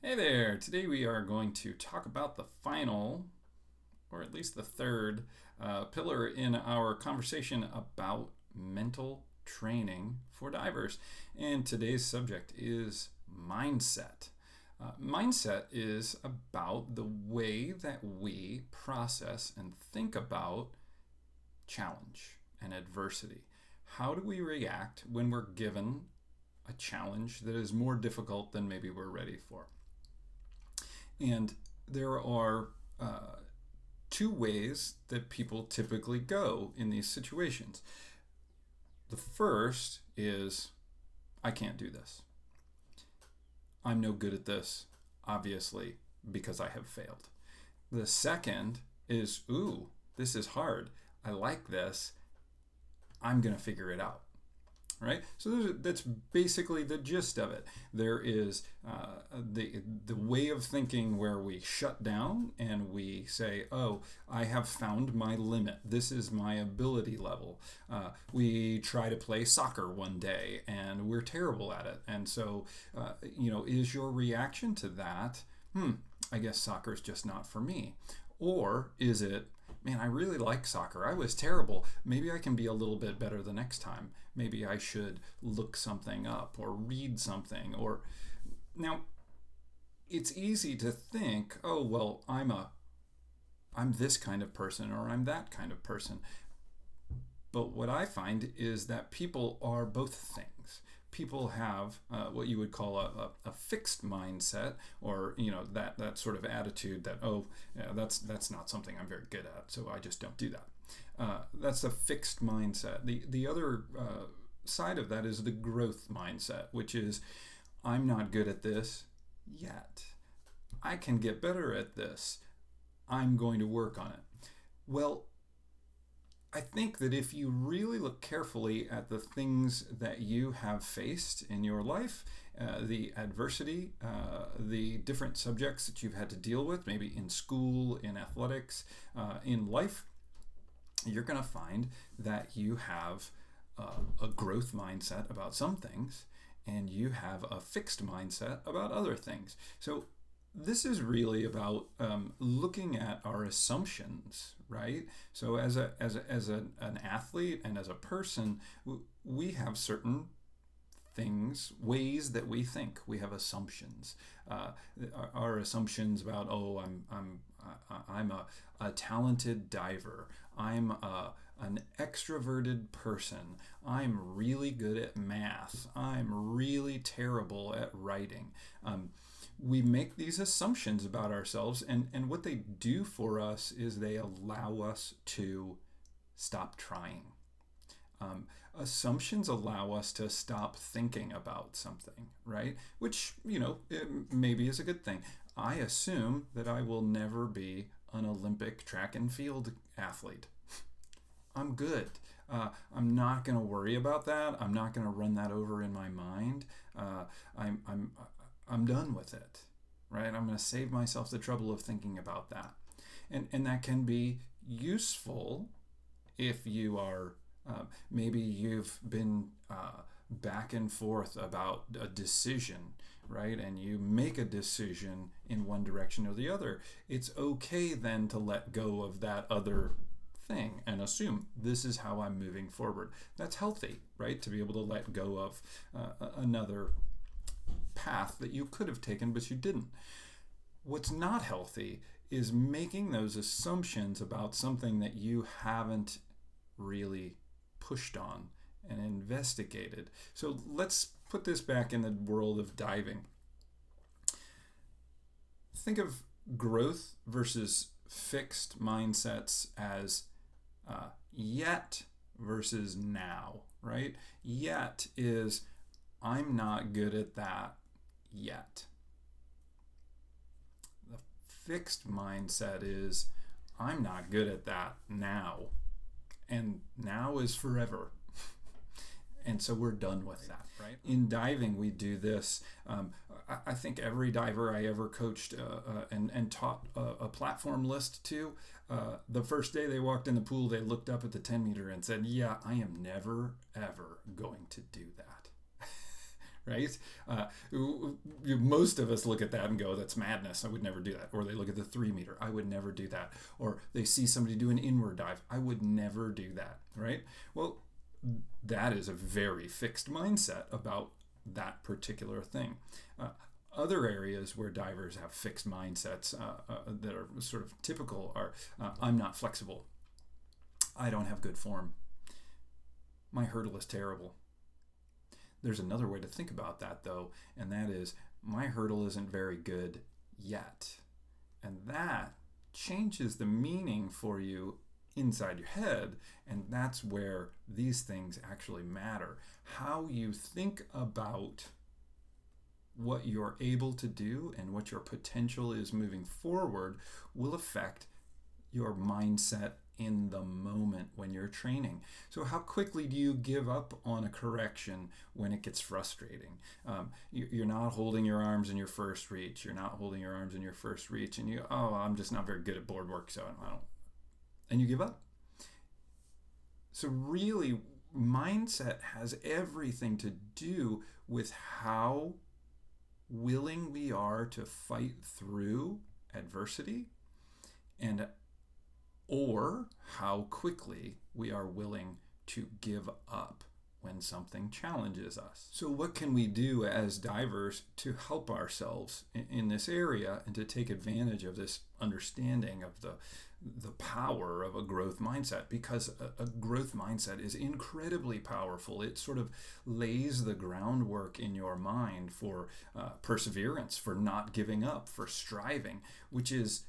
Hey there! Today we are going to talk about the final, or at least the third, pillar in our conversation about mental training for divers. And today's subject is mindset. Mindset is about the way that we process and think about challenge and adversity. How do we react when we're given a challenge that is more difficult than maybe we're ready for? And there are two ways that people typically go in these situations. The first is, I can't do this. I'm no good at this, obviously, because I have failed. The second is, ooh, this is hard. I like this. I'm going to figure it out. Right? So that's basically the gist of it. There is the way of thinking where we shut down and we say, oh, I have found my limit. This is my ability level. We try to play soccer one day and we're terrible at it. And so, is your reaction to that, I guess soccer is just not for me? Or is it, man, I really like soccer. I was terrible. Maybe I can be a little bit better the next time. Maybe I should look something up or read something. Or now, it's easy to think, oh well, I'm this kind of person or I'm that kind of person. But what I find is that people are both things. People have what you would call a fixed mindset, or that sort of attitude that, oh, yeah, that's not something I'm very good at, so I just don't do that. That's a fixed mindset. The other side of that is the growth mindset, which is, I'm not good at this yet. I can get better at this. I'm going to work on it. Well, I think that if you really look carefully at the things that you have faced in your life, the adversity, the different subjects that you've had to deal with, maybe in school, in athletics, in life, you're going to find that you have a growth mindset about some things and you have a fixed mindset about other things. So this is really about looking at our assumptions, right? So as an athlete and as a person, we have certain things, ways that we think. We have assumptions. Our assumptions about, oh, I'm a talented diver. I'm an extroverted person. I'm really good at math. I'm really terrible at writing. We make these assumptions about ourselves, and what they do for us is they allow us to stop trying. Assumptions allow us to stop thinking about something, right? Which, maybe is a good thing. I assume that I will never be an Olympic track and field athlete. I'm good. I'm not going to worry about that. I'm not going to run that over in my mind. I'm done with it, right? I'm going to save myself the trouble of thinking about that. And that can be useful if you are, maybe you've been back and forth about a decision, right? And you make a decision in one direction or the other. It's okay then to let go of that other thing and assume this is how I'm moving forward. That's healthy, right? To be able to let go of another path that you could have taken but you didn't. What's not healthy is making those assumptions about something that you haven't really pushed on and investigated. So let's put this back in the world of diving. Think of growth versus fixed mindsets as yet versus now, right? Yet is, I'm not good at that yet. The fixed mindset is, I'm not good at that now. And now is forever. And so we're done with that, right? In diving, we do this. I think every diver I ever coached and taught a platform list to, the first day they walked in the pool, they looked up at the 10 meter and said, yeah, I am never, ever going to do that. right? Most of us look at that and go, that's madness. I would never do that. Or they look at the 3 meter. I would never do that. Or they see somebody do an inward dive. I would never do that, right? Well, that is a very fixed mindset about that particular thing. Other areas where divers have fixed mindsets that are sort of typical are I'm not flexible. I don't have good form. My hurdle is terrible. There's another way to think about that, though, and that is my hurdle isn't very good yet. And that changes the meaning for you inside your head, and that's where these things actually matter. How you think about what you're able to do and what your potential is moving forward will affect your mindset in the moment when you're training. So how quickly do you give up on a correction when it gets frustrating? You're not holding your arms in your first reach. You're not holding your arms in your first reach, and I'm just not very good at board work, so I don't. And you give up. So really, mindset has everything to do with how willing we are to fight through adversity, and or how quickly we are willing to give up when something challenges us. So what can we do as divers to help ourselves in this area and to take advantage of this understanding of the power of a growth mindset? Because a growth mindset is incredibly powerful. It sort of lays the groundwork in your mind for perseverance, for not giving up, for striving, which is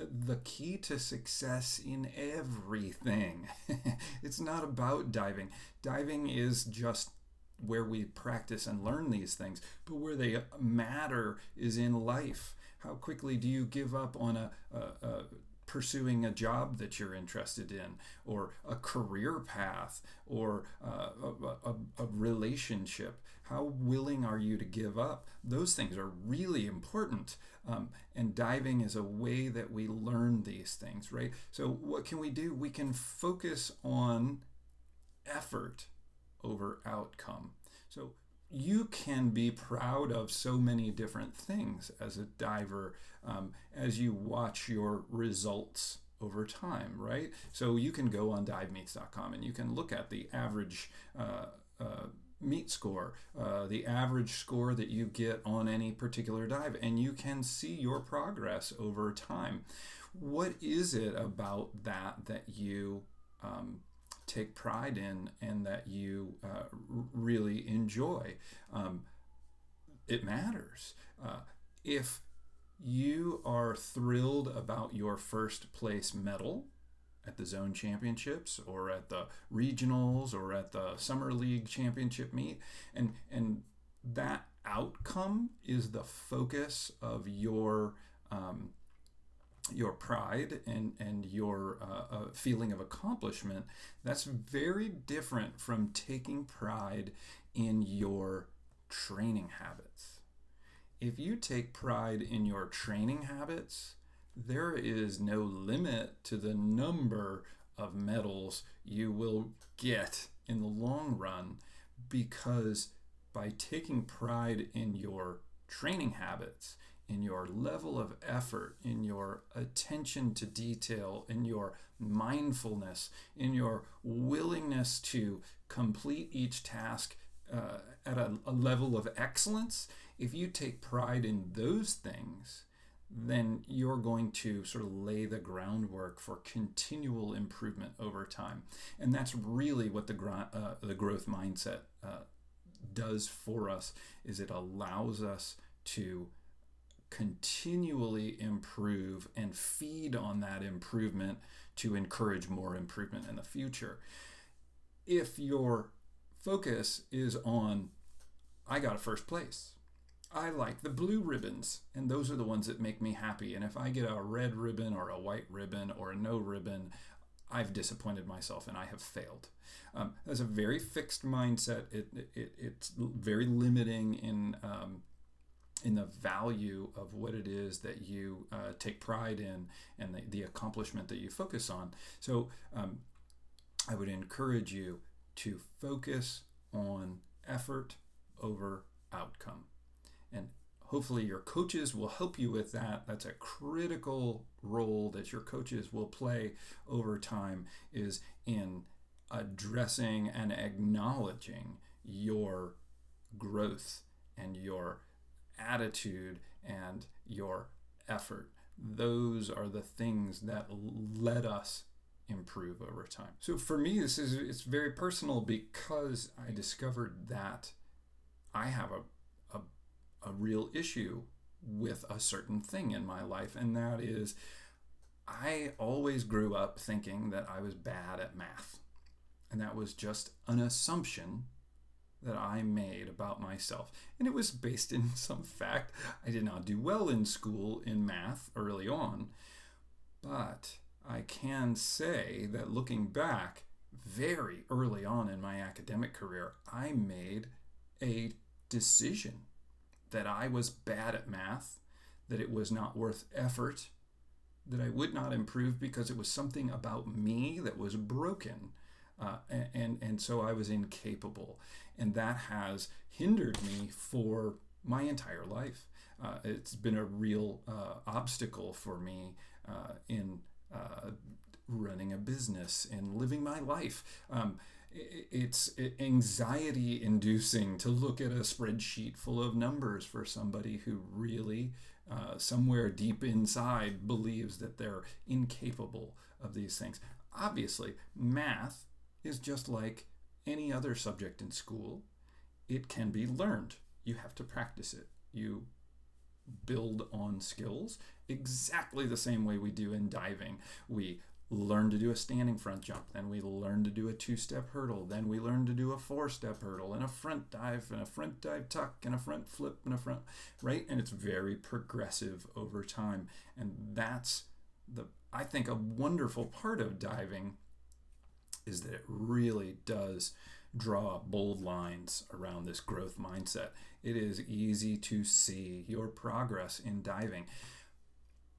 the key to success in everything. It's not about diving. Diving is just where we practice and learn these things, but where they matter is in life. How quickly do you give up on pursuing a job that you're interested in, or a career path, or a relationship? How willing are you to give up? Those things are really important. And diving is a way that we learn these things, right? So what can we do? We can focus on effort over outcome. So you can be proud of so many different things as a diver as you watch your results over time, right? So you can go on divemeets.com and you can look at the average meet score, the average score that you get on any particular dive, and you can see your progress over time. What is it about that you take pride in and that you really enjoy? It matters. If you are thrilled about your first place medal at the zone championships or at the regionals or at the summer league championship meet, and that outcome is the focus of your pride and your feeling of accomplishment, that's very different from taking pride in your training habits. If you take pride in your training habits, there is no limit to the number of medals you will get in the long run, because by taking pride in your training habits, in your level of effort, in your attention to detail, in your mindfulness, in your willingness to complete each task at a level of excellence, if you take pride in those things, then you're going to sort of lay the groundwork for continual improvement over time. And that's really what the growth mindset does for us, is it allows us to continually improve and feed on that improvement to encourage more improvement in the future. If your focus is on, I got a first place, I like the blue ribbons, and those are the ones that make me happy, and if I get a red ribbon or a white ribbon or a no ribbon, I've disappointed myself and I have failed. That's a very fixed mindset. It's very limiting in the value of what it is that you take pride in and the accomplishment that you focus on. So I would encourage you to focus on effort over outcome. And hopefully your coaches will help you with that. That's a critical role that your coaches will play over time, is in addressing and acknowledging your growth and your attitude and your effort. Those are the things that let us improve over time. So for me, it's very personal, because I discovered that I have a real issue with a certain thing in my life, and that is I always grew up thinking that I was bad at math. And that was just an assumption that I made about myself. And it was based in some fact. I did not do well in school in math early on, but I can say that looking back, very early on in my academic career, I made a decision that I was bad at math, that it was not worth effort, that I would not improve because it was something about me that was broken. And so I was incapable. And that has hindered me for my entire life. It's been a real obstacle for me in running a business and living my life. It's anxiety inducing to look at a spreadsheet full of numbers for somebody who really somewhere deep inside believes that they're incapable of these things. Obviously, math is just like any other subject in school. It can be learned. You have to practice it. You build on skills exactly the same way we do in diving. We learn to do a standing front jump, then we learn to do a 2-step hurdle, then we learn to do a 4-step hurdle and a front dive and a front dive tuck and a front flip and a front, right? And it's very progressive over time. And that's I think a wonderful part of diving is that it really does draw bold lines around this growth mindset. It is easy to see your progress in diving.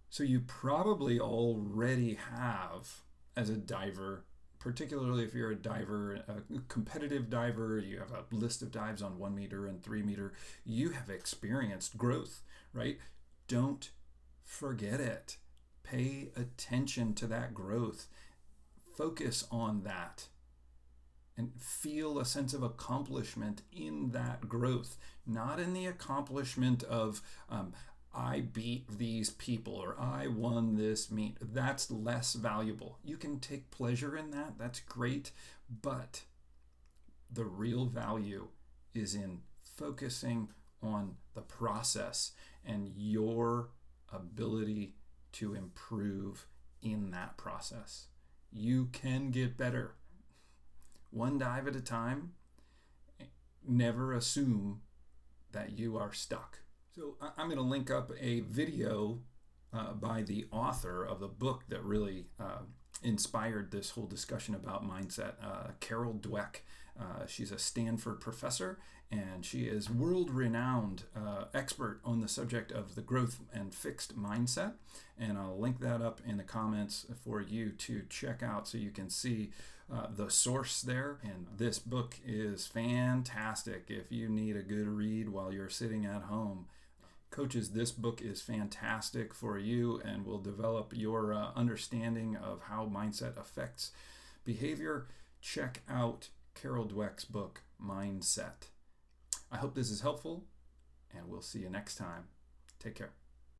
So you probably already have, as a diver, particularly if you're a diver, a competitive diver, you have a list of dives on 1 meter and 3 meter, you have experienced growth, right? Don't forget it. Pay attention to that growth. Focus on that and feel a sense of accomplishment in that growth, not in the accomplishment of I beat these people or I won this meet. That's less valuable. You can take pleasure in that. That's great. But the real value is in focusing on the process and your ability to improve in that process. You can get better. One dive at a time. Never assume that you are stuck. So I'm going to link up a video by the author of the book that really inspired this whole discussion about mindset, Carol Dweck. She's a Stanford professor, and she is world-renowned expert on the subject of the growth and fixed mindset. And I'll link that up in the comments for you to check out so you can see the source there. And this book is fantastic if you need a good read while you're sitting at home. Coaches, this book is fantastic for you and will develop your understanding of how mindset affects behavior. Check out Carol Dweck's book, Mindset. I hope this is helpful, and we'll see you next time. Take care.